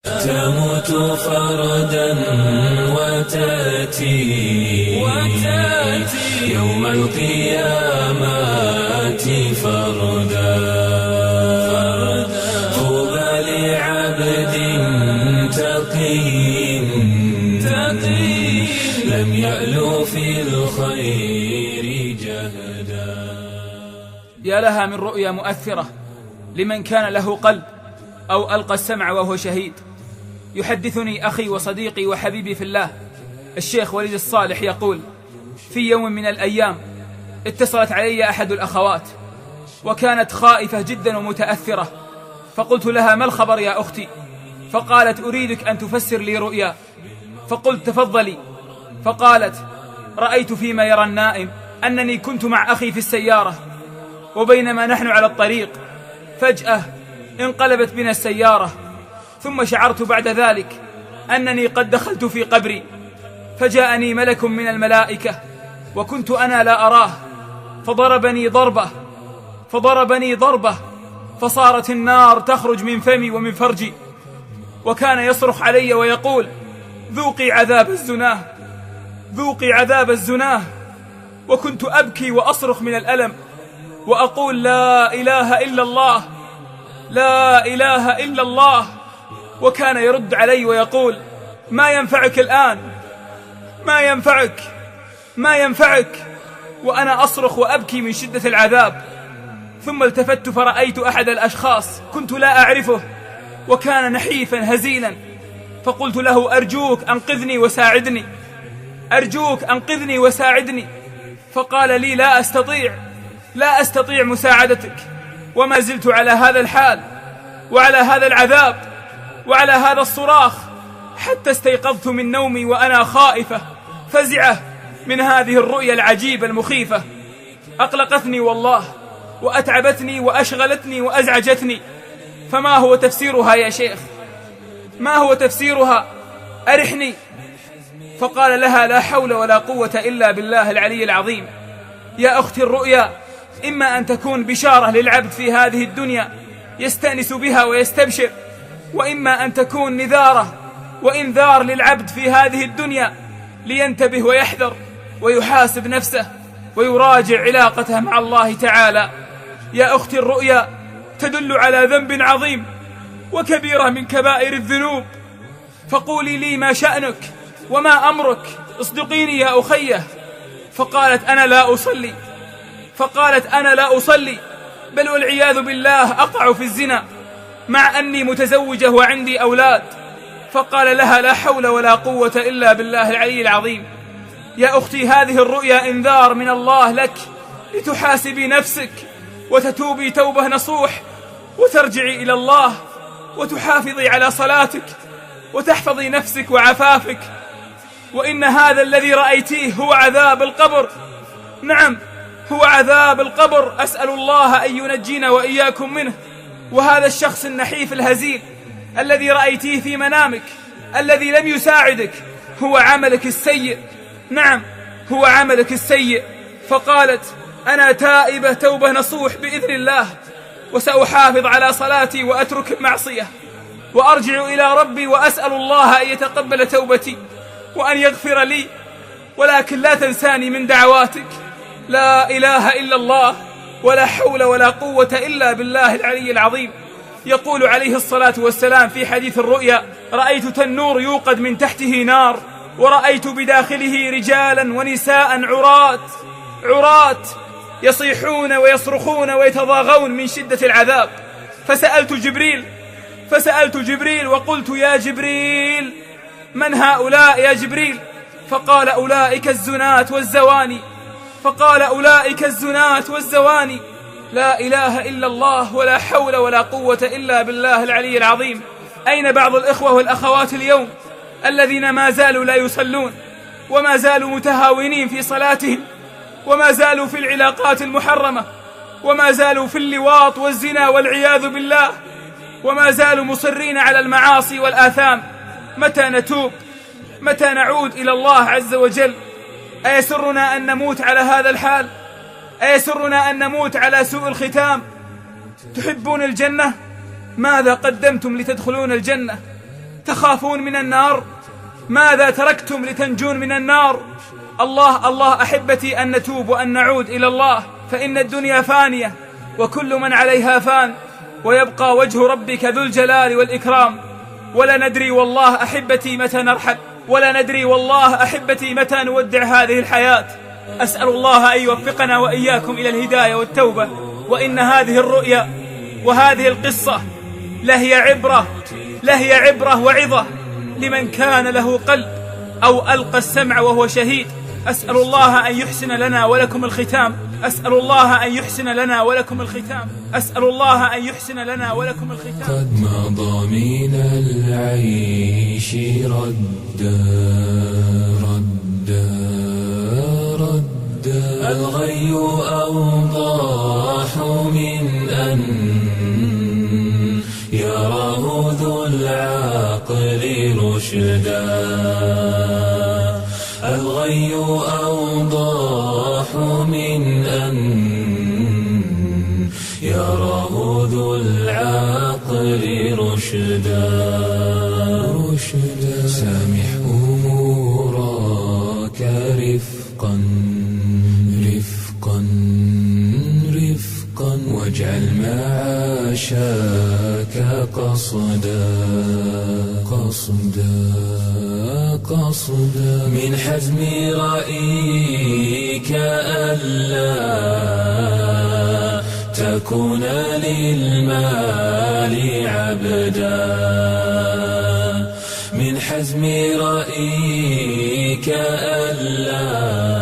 تموت فردا وتأتي يوم القيامة فردا. طوبى لعبد تقي لم يألو في الخير جهدا. يا لها من رؤيا مؤثرة لمن كان له قلب أو ألقى السمع وهو شهيد. يحدثني أخي وصديقي وحبيبي في الله الشيخ وليد الصالح يقول: في يوم من الأيام اتصلت علي أحد الأخوات وكانت خائفة جدا ومتأثرة، فقلت لها: ما الخبر يا أختي؟ فقالت: أريدك أن تفسر لي رؤيا. فقلت: تفضلي. فقالت: رأيت فيما يرى النائم أنني كنت مع أخي في السيارة، وبينما نحن على الطريق فجأة انقلبت بنا السيارة، ثم شعرت بعد ذلك أنني قد دخلت في قبري، فجاءني ملك من الملائكة وكنت أنا لا أراه، فضربني ضربة فصارت النار تخرج من فمي ومن فرجي، وكان يصرخ علي ويقول: ذوقي عذاب الزناه. وكنت أبكي وأصرخ من الألم وأقول: لا إله إلا الله. وكان يرد علي ويقول: ما ينفعك الآن، ما ينفعك. وأنا أصرخ وأبكي من شدة العذاب. ثم التفت فرأيت أحد الأشخاص كنت لا أعرفه، وكان نحيفا هزيلا، فقلت له: أرجوك أنقذني وساعدني. فقال لي: لا أستطيع مساعدتك، وما زلت على هذا الحال وعلى هذا العذاب وعلى هذا الصراخ حتى استيقظت من نومي وأنا خائفة فزعة من هذه الرؤيا العجيبة المخيفة. أقلقتني والله، وأتعبتني وأشغلتني وأزعجتني. فما هو تفسيرها يا شيخ؟ ما هو تفسيرها؟ أرحني. فقال لها: لا حول ولا قوة إلا بالله العلي العظيم. يا أختي، الرؤيا إما أن تكون بشارة للعبد في هذه الدنيا يستأنس بها ويستبشر، وإما أن تكون نذارة وإنذار للعبد في هذه الدنيا لينتبه ويحذر ويحاسب نفسه ويراجع علاقته مع الله تعالى. يا أختي، الرؤيا تدل على ذنب عظيم وكبيرة من كبائر الذنوب، فقولي لي ما شأنك وما أمرك، اصدقيني يا أخيه. فقالت: أنا لا أصلي، بل والعياذ بالله أقع في الزنا مع أني متزوجة وعندي أولاد. فقال لها: لا حول ولا قوة إلا بالله العلي العظيم. يا أختي، هذه الرؤيا إنذار من الله لك لتحاسبي نفسك وتتوبي توبة نصوح وترجعي إلى الله وتحافظي على صلاتك وتحفظي نفسك وعفافك. وإن هذا الذي رأيتيه هو عذاب القبر. نعم، هو عذاب القبر، أسأل الله أن ينجينا وإياكم منه. وهذا الشخص النحيف الهزيل الذي رأيتيه في منامك الذي لم يساعدك هو عملك السيء. نعم، هو عملك السيء. فقالت: أنا تائبة توبة نصوح بإذن الله، وسأحافظ على صلاتي وأترك المعصية وأرجع إلى ربي، وأسأل الله أن يتقبل توبتي وأن يغفر لي، ولكن لا تنساني من دعواتك. لا إله إلا الله، ولا حول ولا قوة إلا بالله العلي العظيم. يقول عليه الصلاة والسلام في حديث الرؤيا: رأيت تنور يوقد من تحته نار، ورأيت بداخله رجالا ونساء عرات يصيحون ويصرخون ويتضاغون من شدة العذاب. فسألت جبريل وقلت: يا جبريل، من هؤلاء يا جبريل؟ فقال: أولئك الزنات والزواني. لا إله إلا الله، ولا حول ولا قوة إلا بالله العلي العظيم. أين بعض الإخوة والأخوات اليوم الذين ما زالوا لا يصلون، وما زالوا متهاونين في صلاتهم، وما زالوا في العلاقات المحرمة، وما زالوا في اللواط والزنا والعياذ بالله، وما زالوا مصرين على المعاصي والآثام؟ متى نتوب؟ متى نعود إلى الله عز وجل؟ أيسرنا أن نموت على هذا الحال؟ أيسرنا أن نموت على سوء الختام؟ تحبون الجنة؟ ماذا قدمتم لتدخلون الجنة؟ تخافون من النار؟ ماذا تركتم لتنجون من النار؟ الله الله أحبتي أن نتوب وأن نعود إلى الله، فإن الدنيا فانية وكل من عليها فان، ويبقى وجه ربك ذو الجلال والإكرام. ولا ندري والله أحبتي متى نرحل، ولا ندري والله أحبتي متى نودع هذه الحياة. أسأل الله أن يوفقنا وإياكم إلى الهداية والتوبة. وإن هذه الرؤيا وهذه القصة لهي عبرة وعظة لمن كان له قلب أو ألقى السمع وهو شهيد. أسأل الله أن يحسن لنا ولكم الختام. أسأل الله أن يحسن لنا ولكم الختام. أسأل الله أن يحسن لنا ولكم الختام. قد مضى من العيش ردا الغي أوضاح من أن يراه ذو العقل رشدا. الغي أوضاح من أن يراه ذو العقل رشدا. سامح أمورك رفقا واجعل معاشاك قصدا من حزم رأيك ألا تكون للمال عبدا. من حزم رأيك ألا